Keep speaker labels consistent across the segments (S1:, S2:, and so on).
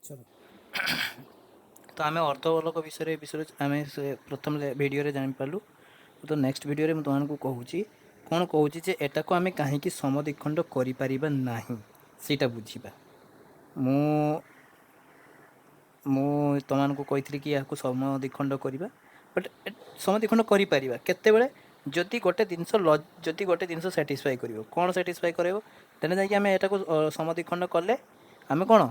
S1: चलो तो आम अर्धबोलक विषय आम प्रथम भिडियो जापारू। तो नेक्स्ट भिडियो तुमको कहूँ कौन कहूँ जे एटा को आम कहीं समद्विखंड करना सीटा बुझा मु तुमको कही कि या समद्विखंड करवा बट समद्विखंड कर जदि गोटे जिनस जदि गोटे जिनस साटिस्फाई कर कौन साटिस्फाई कर जाकि आम एटा को समद्विखंड कले आम कौन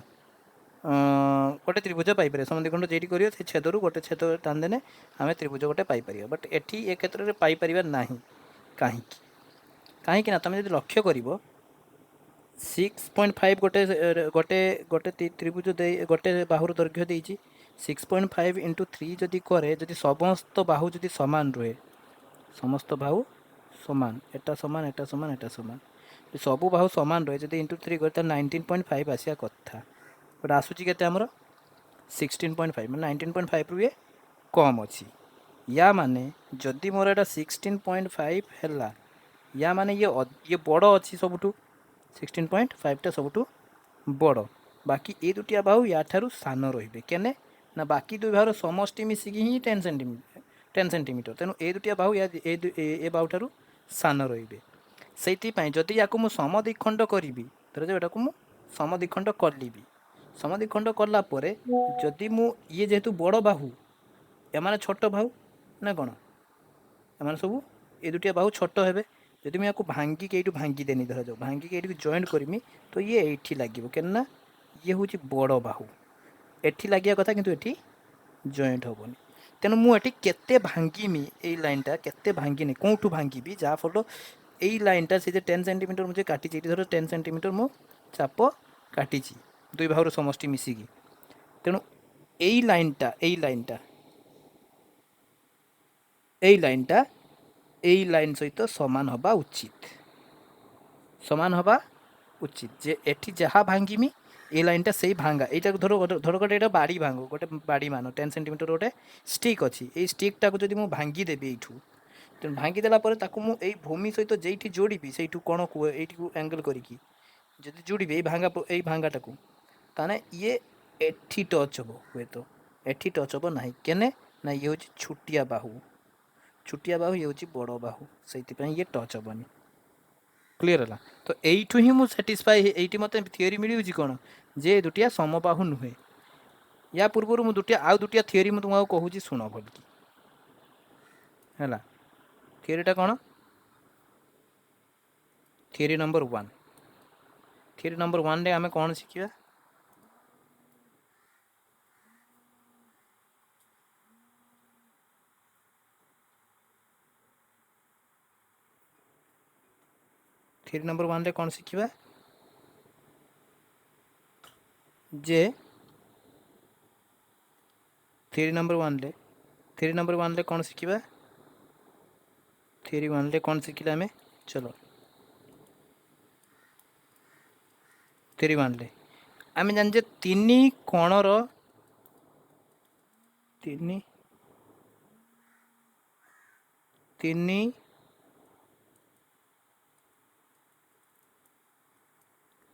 S1: गोटे त्रिभुज पाइपर समद्विखंड जेटी कर छेदर गोटे छेद टाणदेने आम त्रिभुज गोटे पाइपर बट एटी ए क्षेत्र में पाइपर ना कहीं कहीं तुम जो लक्ष्य कर 6.5 गोटे गोटे गोटे त्रिभुज गोटे बाहुर दैर्घ्य देती 6.5 इंटू 3 जदि कै जदि समस्त बाहु जदि सामान रुहे समस्त बाहु सामान एटा सामान एटा सामान एटा सामान सबू बाहु सामान रहे जदि इंटू 3 कर 19.5 आसा कथा बट आसूची के 16.5 मैं 19.5 रु ये कम अच्छी या माने जदि मोर एटा 16.5 है या माने ये बड़ अच्छी सबुठू 16.5 टा सबुठू बड़ बाकी ये दुटिया बाहु या ठारू सान रे केने ना बाकी दुई बाहर समष्टि मिसिकी ही 10 सेंटीमीटर तेणु ए दुटिया बाहु ए बाहु ठारू सान रे से जदि या समद्विखंड करी धर जो एटा को समद्विखंड कली समद्विखंड कलापर जदि मु ये जेहेतु बड़ बाहु एमाने छोट बाहु ना कौन एमाने सब ये दुटिया बाहु छोट हे जदि मुझे भांगिक ये भांगिदेनी धर जाओ भांगिक ये जॉइंट करमी तो ये ये लगे क्या ये हूँ बड़ बाहु एटी लगे कथा किंतु एटी जॉइंट हेनी तेणु मुझे केते भांगिमी ये लाइनटा केते भांगिनी कौटू भांगी जहाँफल यही लाइनटा से 10 सेंटीमीटर मुझे काटी धर 10 सेंटीमीटर मु चाप काटी दुई बाहुर समष्टि मिसिकी तेणु यही लाइनटा यही लाइनटा यही लाइनटा यही लाइन सहित समान हवा उचित समान हवा उचित जे एठी जहाँ भांगिमी ये लाइनटा से भांगा यहाँ धर धर गोटे ये बाड़ी भांग गोटे बाड़ी मान 10 सेंटीमीटर गोटे स्टिक अच्छी ये स्टिकटा को जब मुझे भांगिदेवी यू तेणु भांगिदेला मुझे भूमि सहित जेठी जोड़ी से कौन कह ये एंगल करी जोड़ी यही भांगाटा को ताने ये एठी टच हम हुए तो एठी टच हम ना केने ना ये हूँ छुटिया बाहु ये हूँ बड़ बाहु से ये टच हेनी क्लीयर है तो यू ही मुझे साटिस्फाई ये मत थीओरी मिलूँ कौन जे दुटिया समबाहु नुहे या पूर्व मुझे दुटिया थीओरी मुझे तुमको कहूँ शुण भलि है थीओरीटा कौन थीओरी नंबर 1 थीओरी नंबर 1 रे आमे कौन शिखा थीओरी नंबर 1 रे कौन शिखा जे थीओरी नंबर 1 रे थीओरी नंबर 1 रे कौन शिखा थीओरी 1 रे कौन शिखिला आमे चलो थीओरी 1 रे आमे जान जे तीन कोणर तीन तीन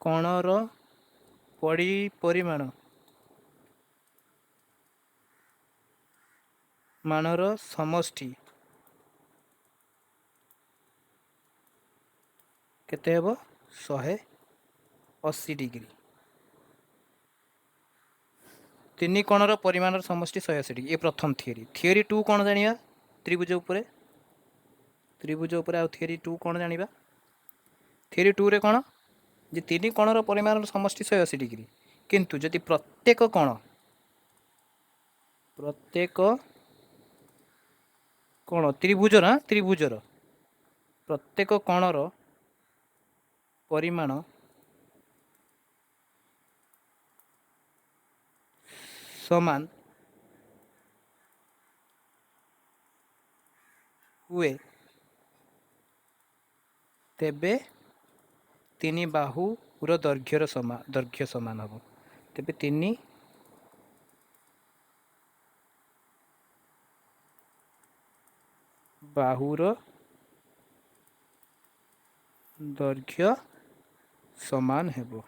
S1: कोणर परिमाण मानर समष्टि केते हेबो 180 डिग्री तीन कोणर परिमाण समष्टि 180 डिग्री ये प्रथम थीओरी थीओरी 2 कौन जानिबा त्रिभुज उपर आ थीओरी 2 कौन जानिबा थीओरी 2 रे कौन जे तीन कोणर परिमाण समष्टि 180 डिग्री किंतु जदि प्रत्येक कोण त्रिभुजर प्रत्येक कोणर परिमाण समान हुए तेबे तीन बाहुर दैर्घ्य समान हम तेबे तीन बाहुर दैर्घ्य समान हेबो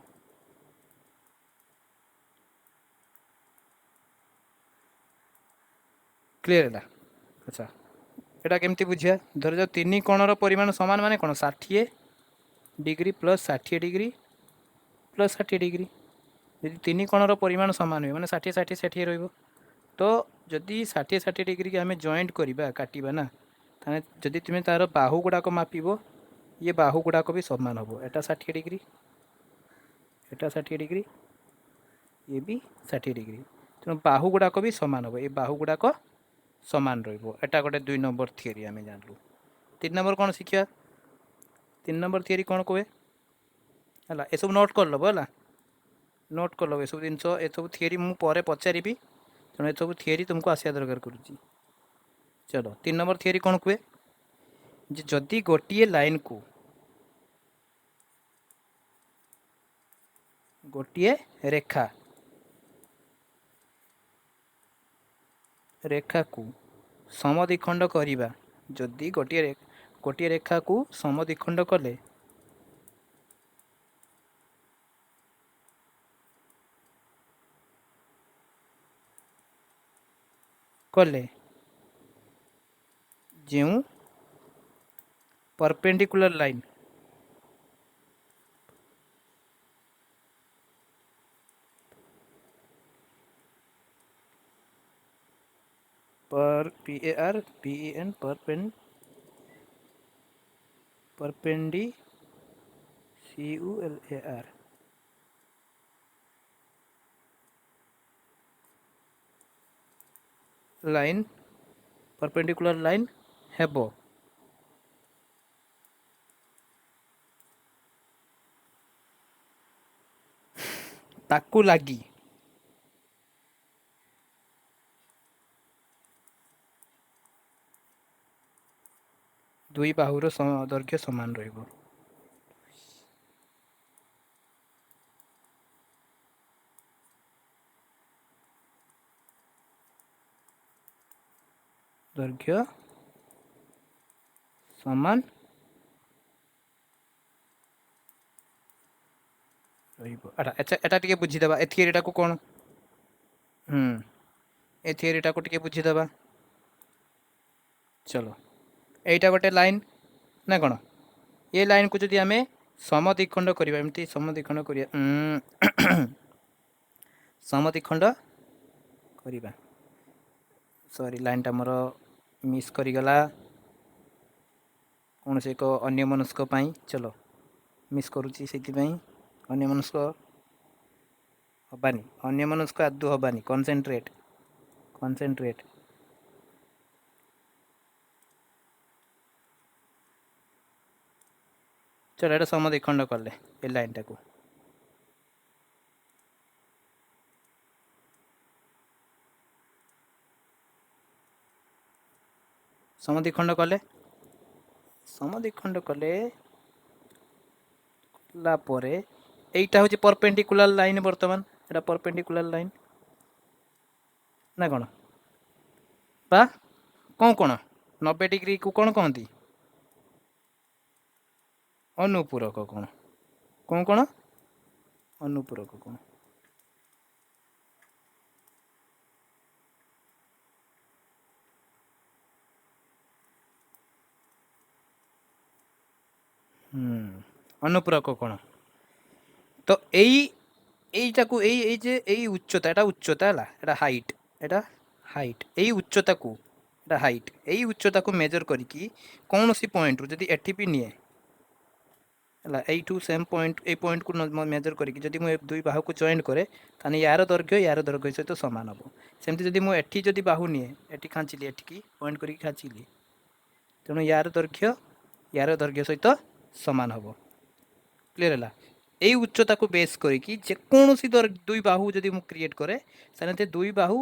S1: क्लीयर है? अच्छा एटा केमती बुझिया धर जाओ तीन कोणर परिमाण समान माने कोन 60 degree plus 60 degree plus 60 degree यदि तीन कोणर परिमाण समान हुए माने 60 60 60 रहिबो तो जदि 60 60 डिग्री के आम जॉइंट करवा काटिबा ना ताने जदि तुम तार बाहु गुड़ाक मापिबो ये बाहु गुड़ाक भी समान हम एटा 60 डिग्री एटा 60 डिग्री ये भी 60 डिग्री तेणु बाहु गुड़ाक भी समान हम ये बाहु गुड़ाक समान रहा गोटे 2 नंबर थियरी आम जानलु 3 नंबर कौन शिखा 3 नंबर थियरी कौन कहे है ये सब नोट कर लब है नोट कर लब ये सब जिनस ये सब थियरी मुझे पचारि तेणु ये सब थियरी तुमको आसिया दरकार करुच्ची चलो 3 नंबर थियरी कौन कहे जदि गोटे लाइन को गोटे रेखा रेखा को समद्विखंड करवा जदि गोटे रेखा को समद्विखंड कले कले जो परपेंडिकुलर लाइन पर PARPEN परपेंडी CULAR line perpendicular line हेबो ताकू लागी दुई बाहुर दैर्घ्य समान रहिबो दैर्घ्य समान एटा टिके बुझीदेवा ए थियरीटा को कौन ए थियरीटा को टिके बुझीदेवा चलो एटा गोटे लाइन ना कौन ये लाइन को जदि आम समद्विखंड करवा एमती समद्विखंड करवा समद्विखंड करवा सॉरी लाइनटा मोर मिस करीगला कौन से एक अन्य मनस्क चलो मिस करुच्ची से अन्य मनस्क हबानी अन्य मनस्क आदु हबानी कॉन्सेंट्रेट कॉन्सेंट्रेट चलो ये समद्विखंड कले ए लाइनटा को समद्विखंड कले समद्विखंड कले लापरे एटा हूँ परपेंडिकुलर लाइन बर्तमान एटा परपेंडिकुलर लाइन ना कौन बा कौन कौन 90 डिग्री को कौन कहती अनुपूरक कौन कौन कौन अनुपूरक कौन अनुपूरक कौन तो এইটা को এই যে এই উচ্চতা এটা উচ্চতা হলা এটা হাইট এই উচ্চতা को এটা হাইট এই উচ্চতা को मेजर करिकी कौन सी पॉइंट जदि एटीपी निए हला एठू सेम पॉइंट ए पॉइंट को मेजर करिकी जदि मु दुई बाहु को जॉइन करे ताने यार दर्घ्य सहित समान हम सेमती जदि मु एठी जदि बाहु निए एठी खांचिली एठी पॉइंट करिकी खांचिली तेणु यार दर्घ्य सहित समान हम क्लियर है यही उच्चता को बेस करिकी जेकोसी दुई बाहु जदि मु क्रिएट करे सारे दुई बाहु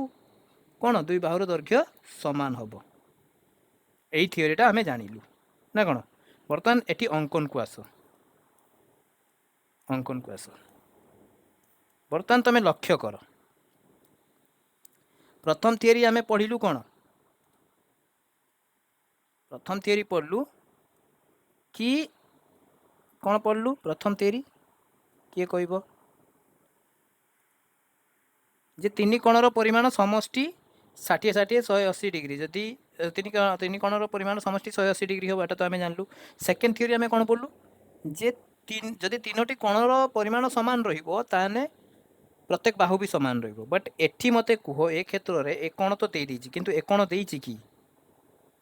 S1: कौन दुई बाहुर दैर्घ्य समान हम यही थियोरीटा आम जानिलु ना कौन बर्तमान एटी अंकन को आस बर्तमान तुम लक्ष्य कर प्रथम थियोरी आम पढ़िलु कौन प्रथम थियोरी पढ़लु कि कौन पढ़लु प्रथम थियोरी किए कहब जे तीन कोणर परिमाण समष्टि ଷାଠିଏ ଷାଠିଏ 180 डिग्री जदि तीन कोणर परिमाण समष्टि 180 डिग्री हो एटा तो आम जानलु। सेकेंड थ्योरी आम कौन पढ़लु जे जदि तीनोटी कोणर परिमाण सामान रहिबो ताने प्रत्येक बाहु भी सामान रहिबो। बट एठी मते कुह ए क्षेत्र रे ए कोण तो देई दीची किंतु ए कोण देईची कि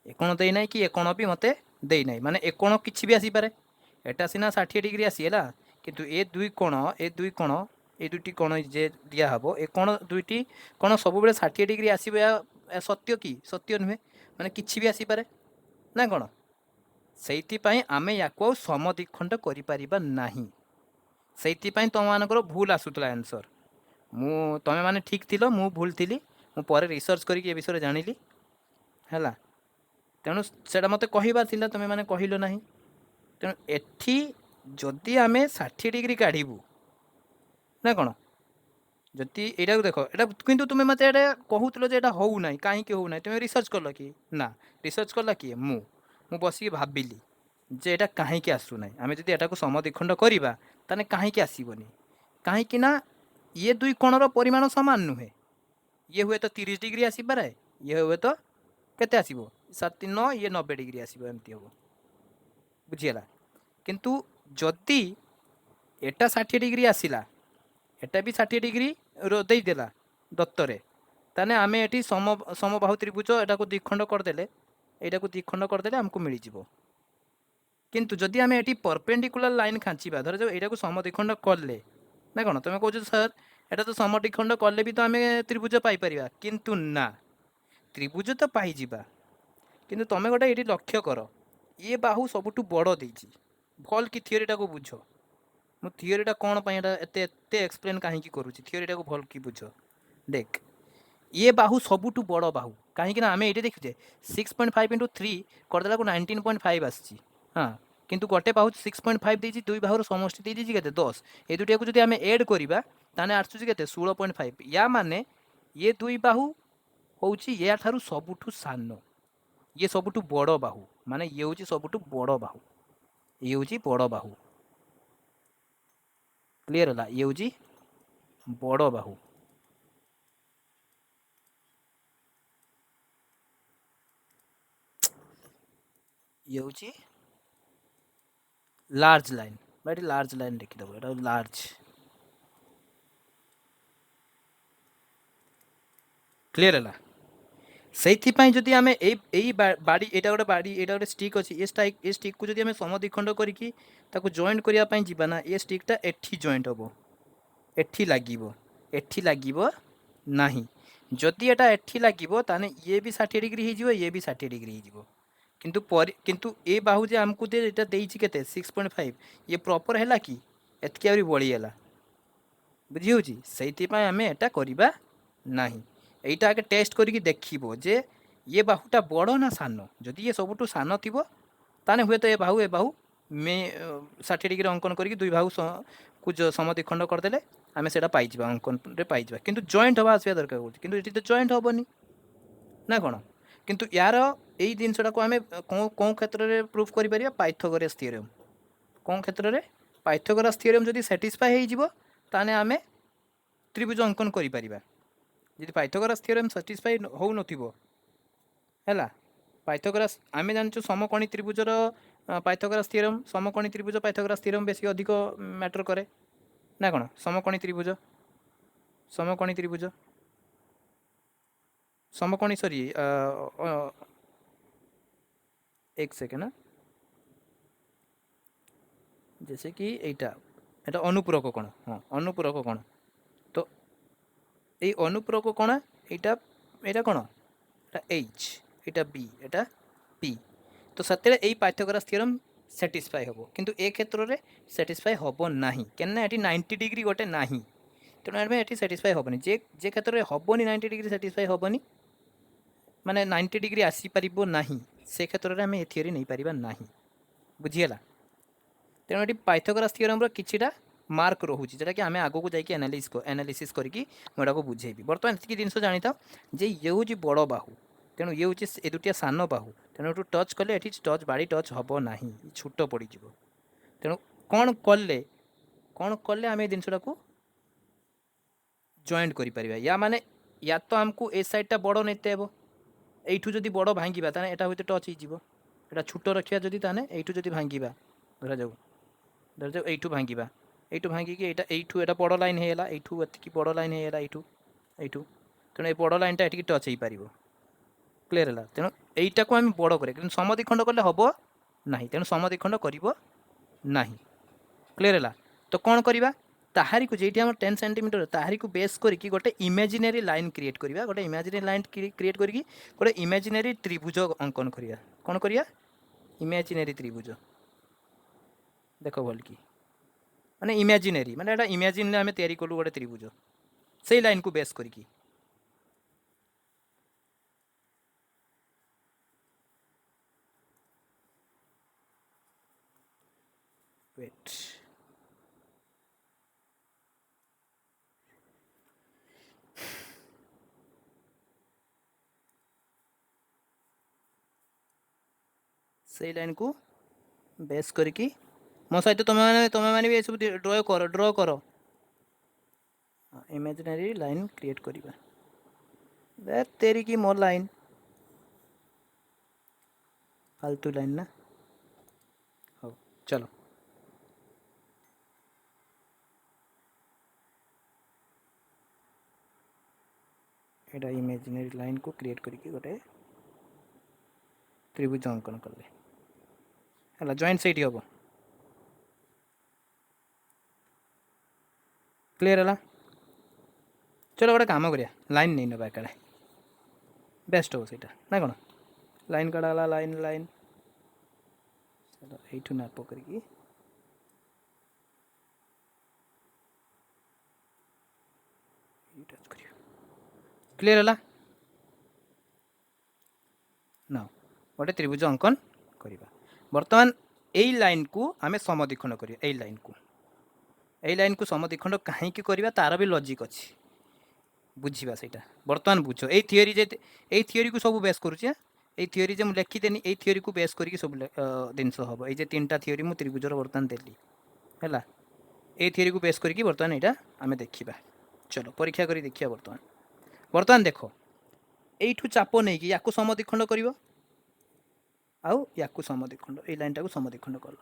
S1: ए कोण देई नै कि ए कोण भी मते देई नै माने ए कोण किछि भी आसी पारे। एटा सिना 60 डिग्री आसीला किंतु ए दुई कोण ए दुटी कोण जे दिया हबो ए कोण दुईटी कोण सब बेले 60 डिग्री आसीबे सत्य कि सत्य नुहे माने किछि भी आसी पारे ना कोण। ସେଇଥିପାଇଁ ଆମେ ୟାକୁ ଆଉ ସମଦ୍ୱିଖଣ୍ଡ କରିପାରିବା ନାହିଁ। ସେଇଥିପାଇଁ ତୁମମାନଙ୍କର ଭୁଲ ଆସୁଥିଲା ଆନ୍ସର। ତମେ ମାନେ ଠିକ୍ ଥିଲ, ମୁଁ ଭୁଲ ଥିଲି। ମୁଁ ପରେ ରିସର୍ଚ୍ଚ କରିକି ଏ ବିଷୟରେ ଜାଣିଲି ହେଲା। ତେଣୁ ସେଇଟା ମୋତେ କହିବାର ଥିଲା, ତୁମେ ମାନେ କହିଲ ନାହିଁ। ତେଣୁ ଏଠି ଯଦି ଆମେ 60 डिग्री କାଢ଼ିବୁ ନା କ'ଣ, ଯଦି ଏଇଟାକୁ ଦେଖ, ଏଇଟା କିନ୍ତୁ ତୁମେ ମୋତେ ଏଇଟା କହୁଥିଲ ଯେ ଏଇଟା ହେଉନାହିଁ, କାହିଁକି ହେଉନାହିଁ? ତୁମେ ରିସର୍ଚ୍ଚ କଲ କି? ନା, ରିସର୍ଚ୍ଚ କଲା କିଏ? ମୁଁ ବସିକି ଭାବିଲି ଯେ ଏଇଟା କାହିଁକି ଆସୁନାହିଁ। ଆମେ ଯଦି ଏଟାକୁ ସମଦ୍ୱିଖଣ୍ଡ କରିବା ତାହେଲେ କାହିଁକି ଆସିବନି? କାହିଁକି ନା ଇଏ ଦୁଇ କୋଣର ପରିମାଣ ସମାନ ନୁହେଁ। ଇଏ ହୁଏତ 30 डिग्री ଆସିପାରେ, ଇଏ ହୁଏତ କେତେ ଆସିବ 7 9, ଇଏ 90 डिग्री ଆସିବ, ଏମିତି ହେବ। ବୁଝିଗଲା? କିନ୍ତୁ ଯଦି ଏଟା 60 डिग्री ଆସିଲା, ଏଟା ବି 60 डिग्री ଦେଇଦେଲା ଦତ୍ତରେ, ତାହେଲେ ଆମେ ଏଠି ସମବାହୁ ତ୍ରିଭୁଜ ଏଟାକୁ ଦ୍ୱିଖଣ୍ଡ କରିଦେଲେ, ଏଇଟାକୁ ଦ୍ୱିଖଣ୍ଡ କରିଦେଲେ ଆମକୁ ମିଳିଯିବ। କିନ୍ତୁ ଯଦି ଆମେ ଏଠି ପରପେଣ୍ଡିକୁଲାର ଲାଇନ୍ ଖାଞ୍ଚିବା, ଧରାଯାଉ ଏଇଟାକୁ ସମଦ୍ୱିଖଣ୍ଡ କଲେ ନା କ'ଣ, ତୁମେ କହୁଛ ସାର୍ ଏଟା ତ ସମଦ୍ୱିଖଣ୍ଡ କଲେ ବି ତ ଆମେ ତ୍ରିଭୁଜ ପାଇପାରିବା। କିନ୍ତୁ ନା, ତ୍ରିଭୁଜ ତ ପାଇଯିବା, କିନ୍ତୁ ତୁମେ ଗୋଟେ ଏଇଠି ଲକ୍ଷ୍ୟ କର, ଇଏ ବାହୁ ସବୁଠୁ ବଡ଼ ଦେଇଛି। ଭଲ କି ଥିଓରିଟାକୁ ବୁଝ। ମୁଁ ଥିଓରିଟା କ'ଣ ପାଇଁ ଏଟା ଏତେ ଏତେ ଏକ୍ସପ୍ଲେନ୍ କାହିଁକି କରୁଛି, ଥିଓରିଟାକୁ ଭଲ କି ବୁଝ। ଦେଖ, ଇଏ ବାହୁ ସବୁଠୁ ବଡ଼ ବାହୁ, କାହିଁକି ନା ଆମେ ଏଇଠି ଦେଖୁଛେ 6.5 × 3 କରିଦେଲାକୁ 19.5 ଆସିଛି। ହଁ, କିନ୍ତୁ ଗୋଟେ ବାହୁ 6.5 ଦେଇଛି, ଦୁଇ ବାହୁର ସମଷ୍ଟି ଦେଇଛି କେତେ 10। ଏ ଦୁଇଟାକୁ ଯଦି ଆମେ ଏଡ୍ କରିବା ତାହେଲେ ଆସୁଛି କେତେ 16.5। ୟା ମାନେ ଇଏ ଦୁଇ ବାହୁ ହେଉଛି ୟାଠାରୁ ସବୁଠୁ ସାନ, ଇଏ ସବୁଠୁ ବଡ଼ ବାହୁ, ମାନେ ଇଏ ହେଉଛି ସବୁଠୁ ବଡ଼ ବାହୁ, ଇଏ ହେଉଛି ବଡ଼ ବାହୁ। କ୍ଲିୟର ହେଲା? ଇଏ ହେଉଛି ବଡ଼ ବାହୁ। ଇଏ ହେଉଛି ଲାର୍ଜ ଲାଇନ୍, ବା ଏଠି ଲାର୍ଜ ଲାଇନ୍ ଦେଖିଦେବ, ଏଇଟା ଲାର୍ଜ। କ୍ଲିୟର ହେଲା? ସେଇଥିପାଇଁ ଯଦି ଆମେ ଏଇ ବାଡ଼ି, ଏଇଟା ଗୋଟେ ବାଡ଼ି, ଏଇଟା ଗୋଟେ ଷ୍ଟିକ୍ ଅଛି, ଏ ଷ୍ଟିକ୍କୁ ଯଦି ଆମେ ସମଦ୍ୱିଖଣ୍ଡ କରିକି ତାକୁ ଜଏଣ୍ଟ କରିବା ପାଇଁ ଯିବା ନା, ଏ ଷ୍ଟିକ୍ଟା ଏଠି ଜଏଣ୍ଟ ହେବ, ଏଠି ଲାଗିବ, ଏଠି ଲାଗିବ ନାହିଁ। ଯଦି ଏଟା ଏଠି ଲାଗିବ ତାହେଲେ ଇଏ ବି 60 डिग्री ହେଇଯିବ, ଇଏ ବି 60 डिग्री ହେଇଯିବ। କିନ୍ତୁ ଏ ବାହୁ ଯେ ଆମକୁ ଏଇଟା ଦେଇଛି କେତେ 6.5, ଇଏ ପ୍ରପର ହେଲା କି ଏତିକି ଆହୁରି ବଳିଗଲା। ବୁଝି ହେଉଛି? ସେଇଥିପାଇଁ ଆମେ ଏଟା କରିବା ନାହିଁ। এইটা আগে টেস্ট করিকি দেখিব যে ইয়ে বাহুটা বড় না সান। যদি ইয়ে সবুঠু সান থিব তাহলে হুয়েত এ বাহু মে 60 ডিগ্রি অঙ্কন করিকি দুই বাহু কু সমদ্বিখণ্ড করদেলে আমি সেটা পাইযা অঙ্কନରେ পাইযা। কিন্তু জয়েন্ট হওয়া আসবা দরকার করছে, কিন্তু এটি তো জয়েন্ট হবনি না কোণ। কিন্তু ইয়ার এই জিনিসটাকে আমি কেউ ক্ষেত্রে প্রুফ করে পাইথাগোরাস থিওরেম। কেউ ক্ষেত্রে পাইথাগোরাস থিওরেম যদি স্যাটিসফাই হয়ে যাব তাহলে আমি ত্রিভুজ অঙ্কন করে পারিবা। যদি পাইথাগোরাস থিওরেম সাটিসফাই হও নথিব ହେଲା, ପାଇଥାଗୋରାସ୍ ଆମେ ଜାଣିଛୁ ସମକୋଣୀ ତ୍ରିଭୁଜର ପାଇଥାଗୋରାସ୍ ଥିଓରେମ୍, ସମକୋଣୀ ତ୍ରିଭୁଜ ପାଇଥାଗୋରାସ୍ ଥିଓରେମ୍ ବେଶୀ ଅଧିକ ମ୍ୟାଟର କରେ ନା କ'ଣ? ସମକୋଣୀ ତ୍ରିଭୁଜ ସରି एक सेकेंड ना, जैसे कि এইটা এটা অনুপূরক কোণ। हाँ, অনুপূরক কোণ। তো এই অনুপূরক কোণ এইটা এটা কোণ, এটা এইচ, এটা বি, এটা পি। তো সেতବେଳେ এই পাইথাগোরাস থিওরেম স্যাটিসফাই হব, কিন্তু এ ক্ষেত্রে স্যাটিসফাই হব ନାହିଁ, কেননা এটি 90 ডিগ্রি গোটে ନାହିଁ। তেণু আমি এটি স্যাটিসফাই হবনি। যে ক্ষেত্রে হবনি 90 ডিগ্রি স্যাটিসফাই হবনি, মানে 90 ডিগ্রি আসিপারিব ନାହିଁ, সে ক্ষেত্রে আমি এ থিওরি নেইপারিবা ନାହିଁ। বুঝিগলা? তেণু এটি পাইথাগোরাস থিওরেমর কিছিটা মার্ক রহুଛି, যেটাকি আমি আগুক যাইকি এনালিସିସ୍ করিকি ମୁଁ এটাକୁ বুঝেইবি। বর্তমান এতিকি জিনিস জানিথাও যে ইয়ে হচ্ছে বড় বাহু, তেণু ইয়ে হচ্ছে এ দুটিয়া সান বাহু। তেণু এটু টচ কলে এটি বাড়ি টচ হব ନାହିଁ, ছোট পড়িଯିବ। তেণু କ'ଣ କଲେ ଆମେ ଏ ଜିନିଷଟାକୁ ଜଏଣ୍ଟ କରିପାରିବା। ୟା ମାନେ या तो आमको ए साइडटा बड़ नेते हेबो एइठू जदि बड़ भांगिबा ताने एटा होइते टच हिजिवो एटा छोट रखिया जदि ताने एइठू जदि भांगिबा धरा जाऊ एइठू भांगिबा एइठू भांगिकी एटा एइठू एटा बड़ लाइन हेला एइठू एतिकी बड़ लाइन हेला एइठू एइठू तेणु ए बड़ लाइनटा एटिकी टच हेइ पारिबो क्लियर है तेणु यहीटा को आम बड़ करें समद्विखंड कले हम ना तेणु समद्विखंड कर क्लियर है तो कौन करवा ताहारी को जेठी हम 10 सेंटीमीटर ताहारी को बेस करके गोटे इमेजिनरी लाइन क्रिएट करवा गोटे इमेजिनरी लाइन क्रिएट करके गोटे इमेजिनरी त्रिभुज अंकन करवा कौन करवा इमेजिनरी त्रिभुज देख भल कि माने इमेजिनरी माने एटा इमेजिन आम तैयारी कलु गोटे त्रिभुज से लाइन को बेस करके वेट से लाइन को बेस करके मो सहित तुम मैंने भी सब ड्र कर इमेजिनरी लाइन क्रिएट करवा तेरी की मोर लाइन फालतू लाइन ना हो चलो एटा इमेजिनरी लाइन को क्रिएट करके गोटे त्रिभुज अंकन कले है जॉइंट से हम क्लियर है चलो गोटे काम करिया लाइन नहीं नवा एकाड़े बेस्ट हो सीटा ना कौन लाइन कड़ा लाइन लाइन चलो यू नाप करके क्लियर है ना गोटे त्रिभुज अंकन करवा बर्तमान यही लाइन को आम समद्विखंड करिया यही लाइन को समद्विखंड कहीं करवा तार भी लॉजिक अच्छी बुझा से बर्तमान बुझ ये थियोरी ये थियोरी को सब बेस करुचे ये थियोरी जे मुझे लिखिदेनी ये थियोरी को बेस करके सब जिनस हम ये तीन टा थियोरी मुझे त्रिभुजर बर्तमान देली है ये थियोरी को बेस करके बर्तमान यहाँ आम देखा चलो परीक्षा करी देखिए बर्तमान बर्तमान देख यू चाप नहीं कि या समद्विखंड कर आउ या समद्विखंड ये लाइन टाक समद्विखंड कल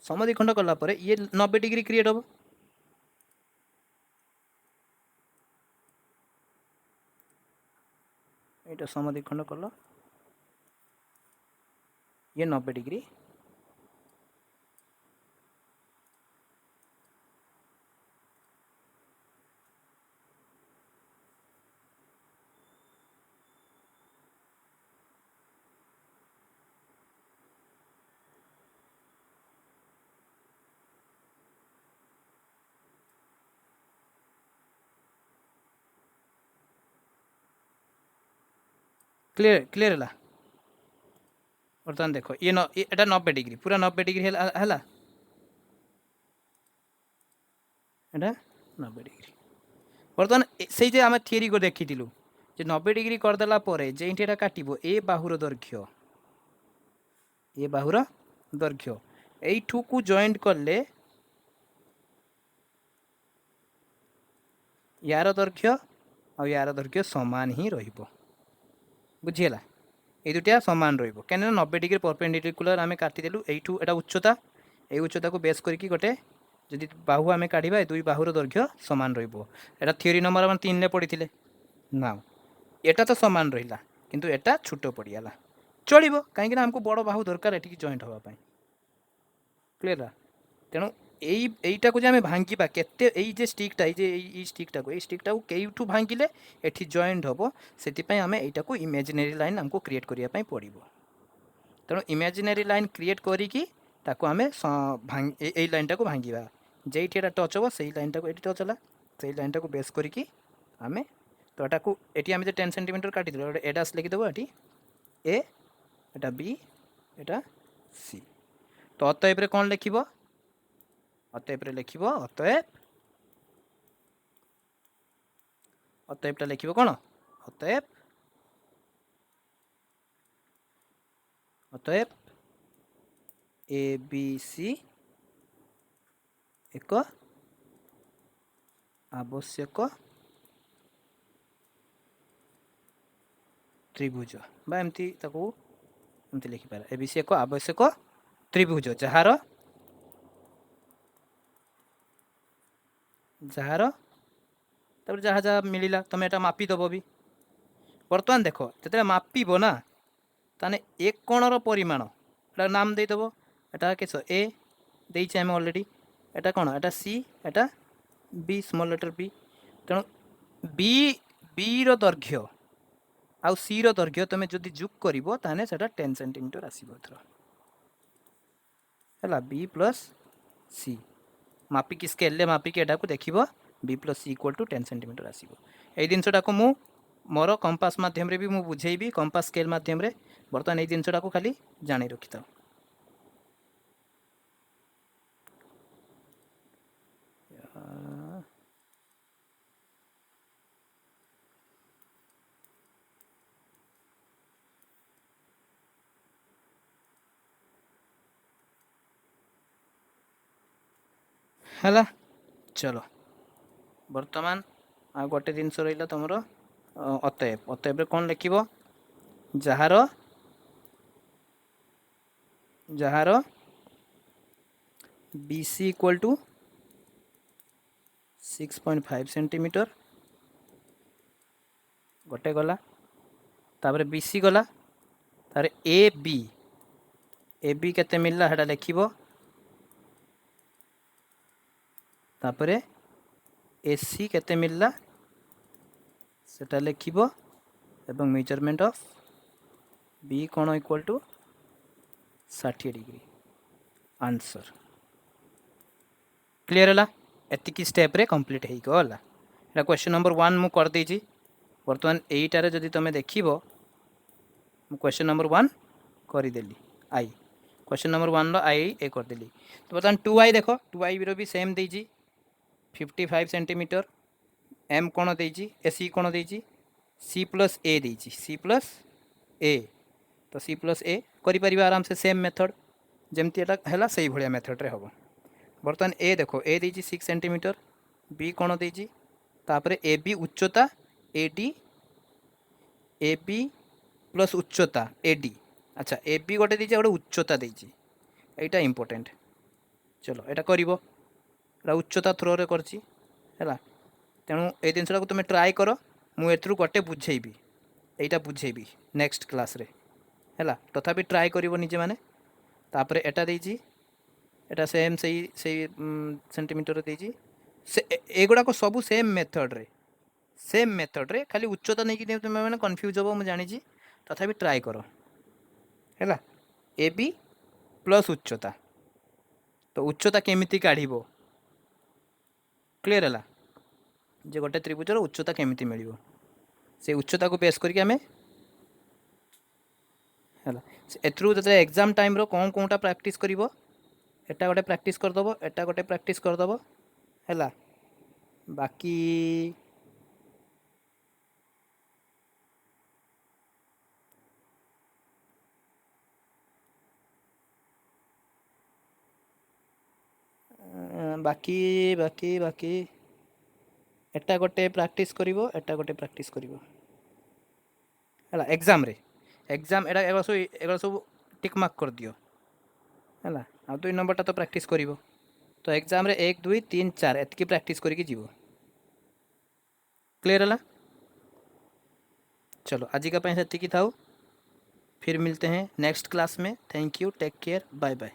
S1: समद्विखंड कलापर ये 90 डिग्री क्रिएट हम ये समद्विखंड कल ये 90 डिग्री क्लियर क्लियर है बर्तमान देख ये एटा 90 डिग्री पूरा 90 डिग्री है एटा 90 डिग्री बर्तमान से जे आम थियरी को देखी जे 90 डिग्री करदेला जे ये काटो ए बाहुर दैर्घ्य ये बाहुर दैर्घ्य यू को जॉइंट कले यार दैर्घ्य आ यार दैर्घ्य सामान ही रहिबो बुझीगला ये दुटा सामान रहिबो कहीं 90 डिग्री परपेंडिकुलर आम काटिदेलु यू एटा उच्चता ये उच्चता को बेस करके गोटे जदि बाहु आम काढ़ा दुई बाहुर दैर्घ्य सामान रहिबो एटा थियोरी नंबर 3 रे पढ़ी ना एटा तो सामान रहा किंतु एटा छोट पड़गला चलो कहीं आमको बड़ बाहु दरकार ये जॉइंट हाँपाई क्लियर तेणु यहीटा को आम भांगा के स्टिक्टा ये स्टिक्टा को कईठू भांगिले ये जॉइंट हम से आम यहाँ को इमेजिनरी लाइन आमको क्रिएट करने पड़ो तेणु इमेजिनरी लाइन क्रिएट करी आम यही लाइन टाक भांगा जेठी टच हम से लाइन टाक टच है से लाइन टाक बेस करके आम तो एटा को ये आम 10 सेंटीमीटर काटी गोटे ए डैश लिखिदेव ये ए एटा बी एटा सी तो अतएव कौन लिख अतएव लिख अतएवटा लिख कौन अतएव अतएव ए बी सी एक आवश्यक त्रिभुज बा एमती ताको एमती लिखिपार एबीसी एक आवश्यक त्रिभुज जार जार तापर जहाँ जहाँ मिलला तुम एटा मापिदेव भी बर्तमान देख जो मापिब ना ताने एक कोणर परिमाण एटा नाम देदेव एटा केस ए देइछे आम अलरेडी एटा कौन एटा सी एटा बी स्मॉल लेटर बी तेणु बी बी रो दैर्घ्य आउ सी रो दैर्घ्य तुम जदि जुग करिवो ताने सेटा 10 सेंटीमीटर आसीबो एथरो हैला बी प्लस सी मापिकी स्केल मापिकी एटा को देखिबो B plus C equal to 10 centimetre आसीबो एई जिनसटा को मु मोर कंपास माध्यम रे भी मु बुझेइबी कंपास स्केल माध्यम रे बर्तमान एई जिनसटा को खाली जानि रखिता हैला चलो बर्तमान आ गोटे जिनस रहा तुम अतएव अतएव कौन लिख जार जार B C equal to 6.5 centimetre गोटे गला तापर बी सी गला तार ए बी केते मिलला हेटा लिखिबो तापर ए सी केते मिलला सेटा लिखिबो एवं मेजरमेंट ऑफ बी कोण equal to 60 degree answer clear है एतिकी स्टेप रे कंप्लीट हो गला एटा क्वेश्चन नंबर 1 मु कर देछि बर्तमान एटारे जदि तुम देखिबो मु क्वेश्चन नंबर 1 कर देली आई क्वेश्चन नंबर 1 रो आई ए कर देली तो बर्तमान 2i देखो 2i रो भी सेम देछि 55 सेंटीमीटर एम कोण देछि ए सी कोण देछि सी प्लस ए देछि सी प्लस ए तो सी प्लस ए करि परिबा आराम से सेम मेथड जेमती एटा हैला सही भलिया मेथड रे हबो बर्तमान ए देखो ए देछि 6 सेंटीमीटर बी कोण देछि तापर ए बी उच्चता ए बी प्लस उच्चता ए डी अच्छा ए बी गोटे देछि गोटे उच्चता देछि एटा इंपोर्टेंट चलो एटा करिवो एटा उच्चता थ्रो रे करछि हैला तेणु ए जिनसटा को तुम ट्राए कर मु एथरु गोटे बुझेइबी एटा बुझेइबी नेक्स्ट क्लास रे हैला तथापि ट्राए करिवो निजे माने तापर एटा देछि एटा सेम सही सही सेंटीमीटर देछि से एगुड़ा को सब सेम मेथड रे खाली उच्चता नहीं कि तुम मैंने कन्फ्यूज हो मुझे जानी तथापि ट्राए कर हैला ए बी प्लस उच्चता तो उच्चता केमिति काढ़िबो क्लियर है जे गोटे त्रिभुजर उच्चता केमिति मिलिबो से उच्चता को बेस करके हमें हैला एथरु जते एग्जाम टाइम रो कौन कोनटा प्रैक्टिस करिवो एटा गोटे प्रैक्टिस करदबो एटा गोटे प्रैक्टिस करदबो हैला बाकी बाकी बाकी बाकी एटा गोटे प्रैक्टिस करिवो एटा गोटे प्रैक्टिस करिवो हैला एग्जाम रे एग्जाम एगला सब टिक मार्क कर दियो हैला आ 2 नंबरटा तो प्रैक्टिस करिवो तो एग्जाम रे 1 2 3 4 एतकी प्रैक्टिस करके जीवो क्लियर है चलो आज का सेतिकी थाओ फिर मिलते हैं नेक्स्ट क्लास में thank you take care bye bye.